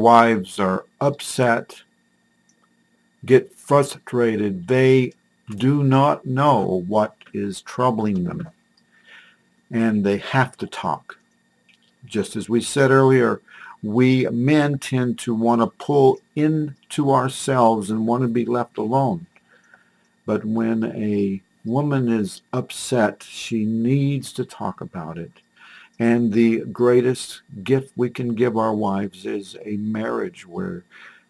wives are upset, get frustrated, they do not know what is troubling them, and they have to talk. Just as we said earlier, we men tend to want to pull into ourselves and want to be left alone. But when a woman is upset, she needs to talk about it. And the greatest gift we can give our wives is a marriage where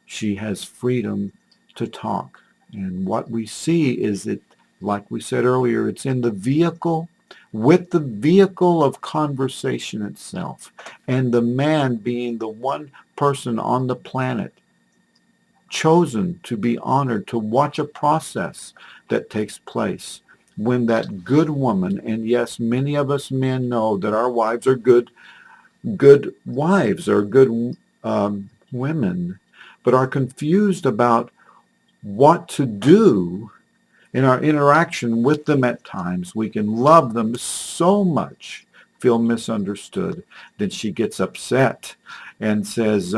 she has freedom to talk. And what we see is that, like we said earlier, it's in the vehicle, with the vehicle of conversation itself, and the man being the one person on the planet chosen to be honored to watch a process that takes place when that good woman, and yes, many of us men know that our wives are good wives or good women, but are confused about what to do in our interaction with them at times. We can love them so much, feel misunderstood, then she gets upset and says,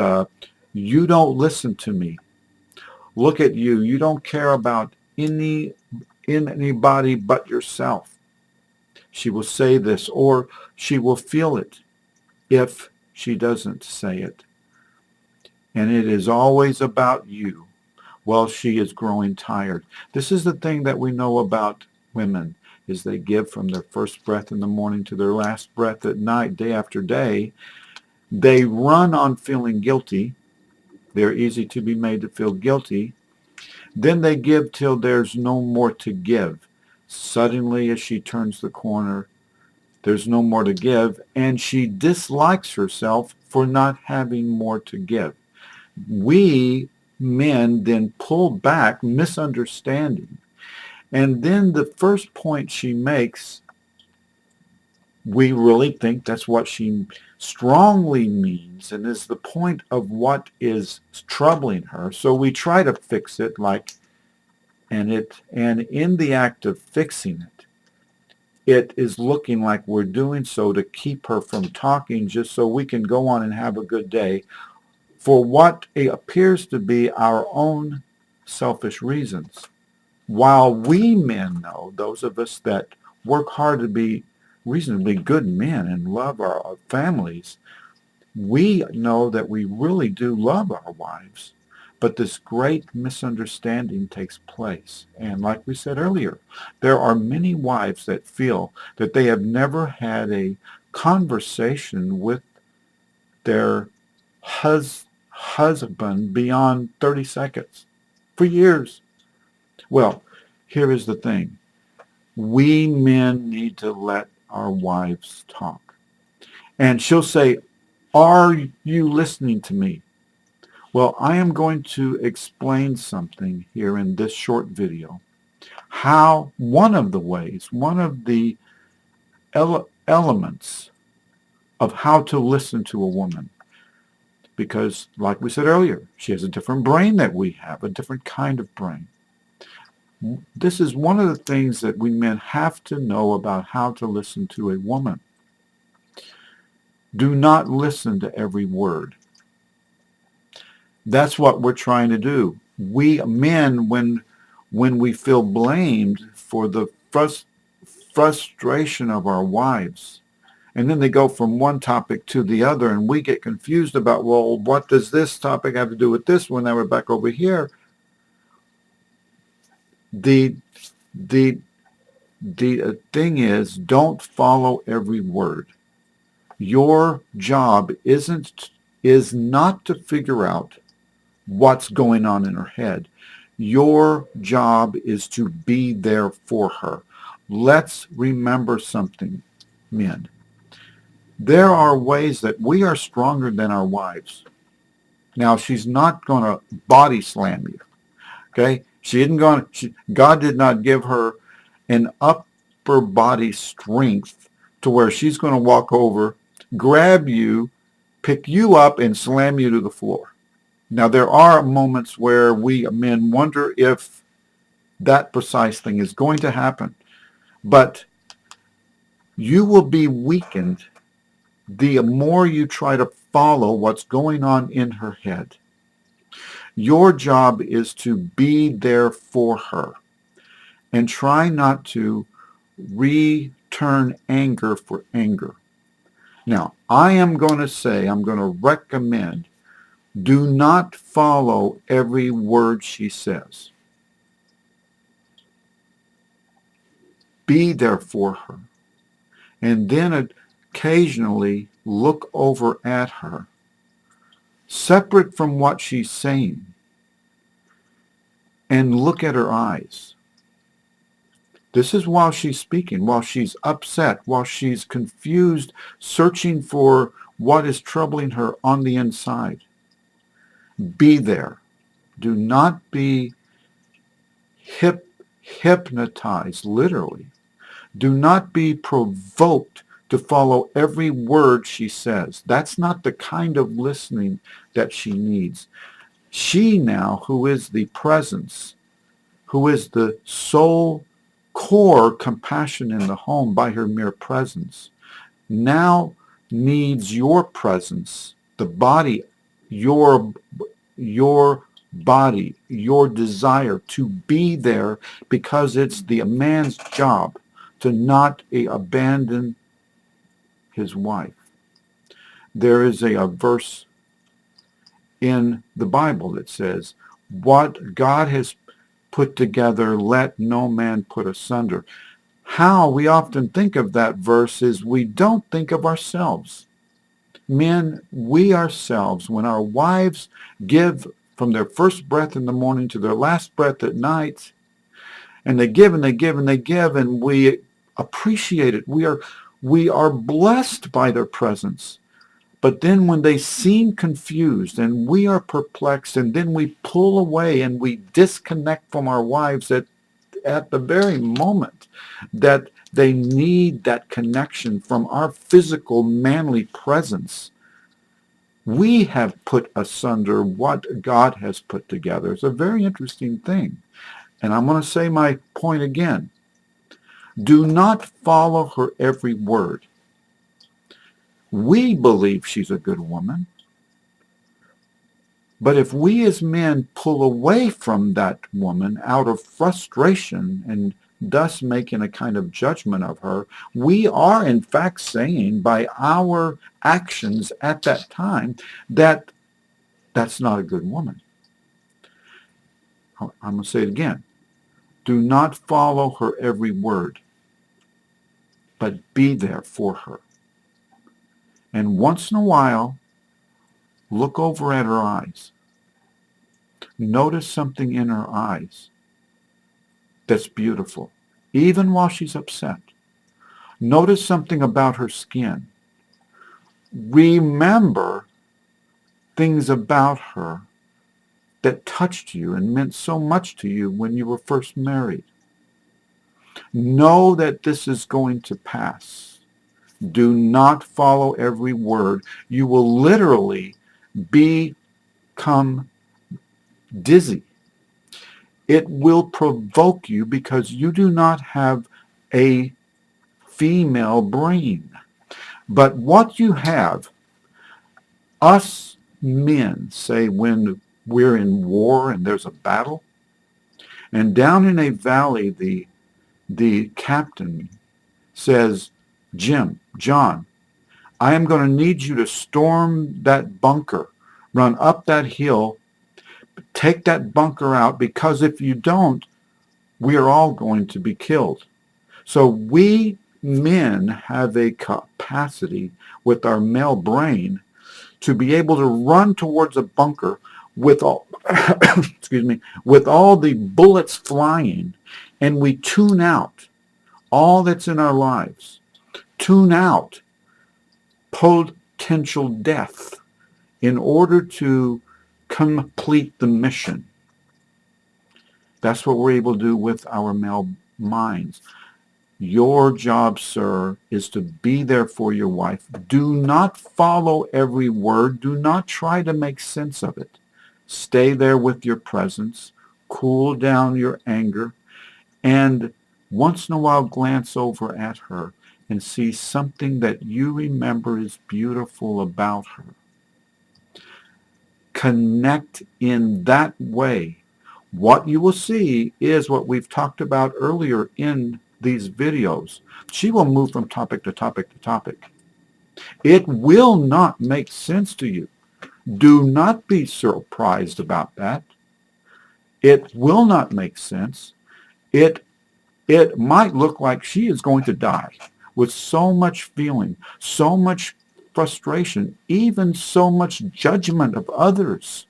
you don't listen to me. Look at you. You don't care about anybody but yourself. She will say this, or she will feel it if she doesn't say it. And it is always about you. Well, she is growing tired. This is the thing that we know about women, is they give from their first breath in the morning to their last breath at night, day after day. They run on feeling guilty. They're easy to be made to feel guilty. Then they give till there's no more to give. Suddenly, as she turns the corner, there's no more to give, and she dislikes herself for not having more to give. We men then pull back, misunderstanding. And then the first point she makes, we really think that's what she strongly means and is the point of what is troubling her. So we try to fix it and in the act of fixing it, it is looking like we're doing so to keep her from talking just so we can go on and have a good day for what appears to be our own selfish reasons. While we men know, those of us that work hard to be reasonably good men and love our families, we know that we really do love our wives. But this great misunderstanding takes place. And like we said earlier, there are many wives that feel that they have never had a conversation with their husband beyond 30 seconds for years. Well, here is the thing. We men need to let our wives talk. And she'll say, are you listening to me? Well, I am going to explain something here in this short video. How one of the ways, one of the elements of how to listen to a woman. Because, like we said earlier, she has a different brain that we have, a different kind of brain. This is one of the things that we men have to know about how to listen to a woman. Do not listen to every word. That's what we're trying to do. We men, when we feel blamed for the frustration of our wives, and then they go from one topic to the other, and we get confused about, well, what does this topic have to do with this one? Now we're back over here. The thing is, don't follow every word. Your job is not to figure out what's going on in her head. Your job is to be there for her. Let's remember something, men. There are ways that we are stronger than our wives. Now, she's not going to body slam you, okay? God did not give her an upper body strength to where she's going to walk over, grab you, pick you up, and slam you to the floor. Now, there are moments where we men wonder if that precise thing is going to happen. But you will be weakened the more you try to follow what's going on in her head. Your job is to be there for her and try not to return anger for anger. Now, I'm going to recommend, do not follow every word she says. Be there for her. And then occasionally look over at her, separate from what she's saying, and look at her eyes. This is while she's speaking, while she's upset, while she's confused, searching for what is troubling her on the inside. Be there. Do not be hypnotized, literally. Do not be provoked to follow every word she says. That's not the kind of listening that she needs. She now, who is the presence, who is the sole core compassion in the home by her mere presence, now needs your presence, the body, your body, your desire to be there, because it's the man's job to not abandon his wife. There is a verse in the Bible that says, what God has put together, let no man put asunder. How we often think of that verse is we don't think of ourselves. Men, we ourselves, when our wives give from their first breath in the morning to their last breath at night, and they give and they give and they give, and we appreciate it. We are blessed by their presence. But then when they seem confused and we are perplexed, and then we pull away and we disconnect from our wives at the very moment that they need that connection from our physical manly presence, we have put asunder what God has put together. It's a very interesting thing. And I'm going to say my point again. Do not follow her every word. We believe she's a good woman. But if we as men pull away from that woman out of frustration and thus making a kind of judgment of her, we are in fact saying by our actions at that time that that's not a good woman. I'm going to say it again. Do not follow her every word, but be there for her. And once in a while, look over at her eyes. Notice something in her eyes that's beautiful, even while she's upset. Notice something about her skin. Remember things about her that touched you and meant so much to you when you were first married. Know that this is going to pass. Do not follow every word. You will literally become dizzy. It will provoke you because you do not have a female brain. But what you have, us men say when we're in war and there's a battle, and down in a valley the captain says, John, I am going to need you to storm that bunker, run up that hill, take that bunker out, because if you don't, we are all going to be killed. So we men have a capacity with our male brain to be able to run towards a bunker with all, with all the bullets flying, and we tune out all that's in our lives. Tune out potential death in order to complete the mission. That's what we're able to do with our male minds. Your job, sir, is to be there for your wife. Do not follow every word. Do not try to make sense of it. Stay there with your presence. Cool down your anger. And once in a while, glance over at her and see something that you remember is beautiful about her. Connect in that way. What you will see is what we've talked about earlier in these videos. She will move from topic to topic to topic. It will not make sense to you. Do not be surprised about that. It will not make sense. It might look like she is going to die with so much feeling, so much frustration, even so much judgment of others.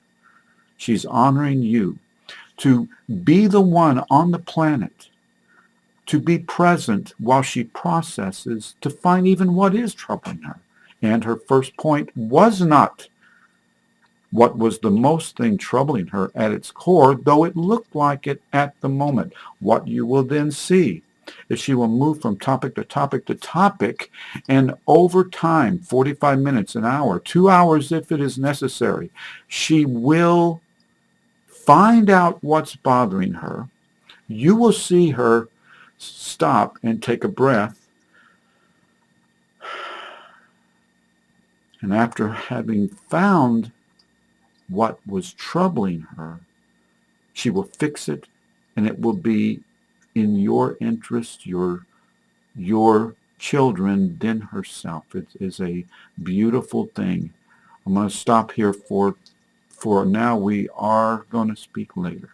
She's honoring you to be the one on the planet, to be present while she processes to find even what is troubling her. And her first point was not what was the most thing troubling her at its core, though it looked like it at the moment. What you will then see is she will move from topic to topic to topic, and over time, 45 minutes, an hour, 2 hours if it is necessary, she will find out what's bothering her. You will see her stop and take a breath. And after having found what was troubling her, she will fix it, and it will be in your interest, your children, then herself. It is a beautiful thing. I'm going to stop here for now. We are going to speak later.